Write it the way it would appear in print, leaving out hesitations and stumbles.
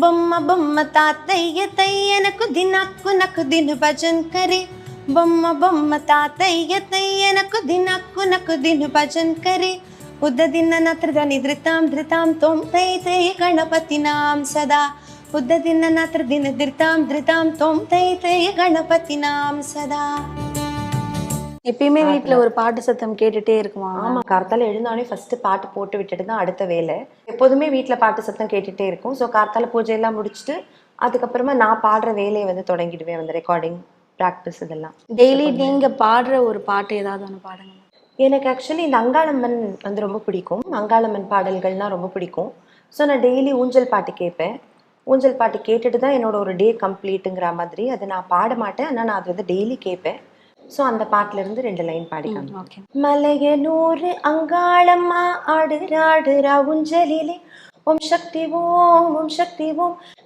బొమ్మ బొమ్మ తాతయ్య తయ్యనకు దినక్కు నకు దిను భజన్ కరే బొమ్మ బొమ్మ తాతయ్య తయ్యనకు దినక్కు నకు దిను భజన్ కరే ఉద్దదిన్న నత్రదని ధృతాం ధృతాం తోం తై తై గణపతి నాం సదా ఉద్దదిన్న నత్రదిన ధృతాం ధృతాం தோம் தை தை கணபதி நாம் சதா. எப்பயுமே வீட்டுல ஒரு பாட்டு சத்தம் கேட்டுட்டே இருக்குமா? ஆமா, கார்த்தால எழுந்தாலே ஃபர்ஸ்ட் பாட்டு போட்டு விட்டுட்டு தான் அடுத்த வேலை. எப்போதுமே வீட்டுல பாட்டு சத்தம் கேட்டுட்டே இருக்கும். ஸோ கார்த்தால பூஜை எல்லாம் முடிச்சுட்டு அதுக்கப்புறமா நான் பாடுற வேலையை வந்து தொடங்கிடுவேன். வந்து ரெக்கார்டிங், ப்ராக்டிஸ் இதெல்லாம். டெய்லி நீங்க பாடுற ஒரு பாட்டு ஏதாவது ஒன்று பாடுங்க. எனக்கு ஆக்சுவலி இந்த அங்காளம்மன் வந்து ரொம்ப பிடிக்கும். அங்காளம்மன் பாடல்கள்னா ரொம்ப பிடிக்கும். ஸோ நான் டெய்லி ஊஞ்சல் பாட்டு கேட்பேன். ஊஞ்சல் பாட்டு கேட்டுட்டு தான் என்னோட ஒரு டே கம்ப்ளீட்டுங்கிற மாதிரி. அது நான் பாட மாட்டேன், ஆனால் நான் அது வந்து டெய்லி கேட்பேன். ஸோ அந்த பாட்டுல இருந்து 2 லைன் பாடிக்காங்க. மலையனூர் அங்காளம்மா ஆடுறாடுறா ஊஞ்சலிலே ஓம் சக்தி ஓம் ஓம் சக்தி ஓம்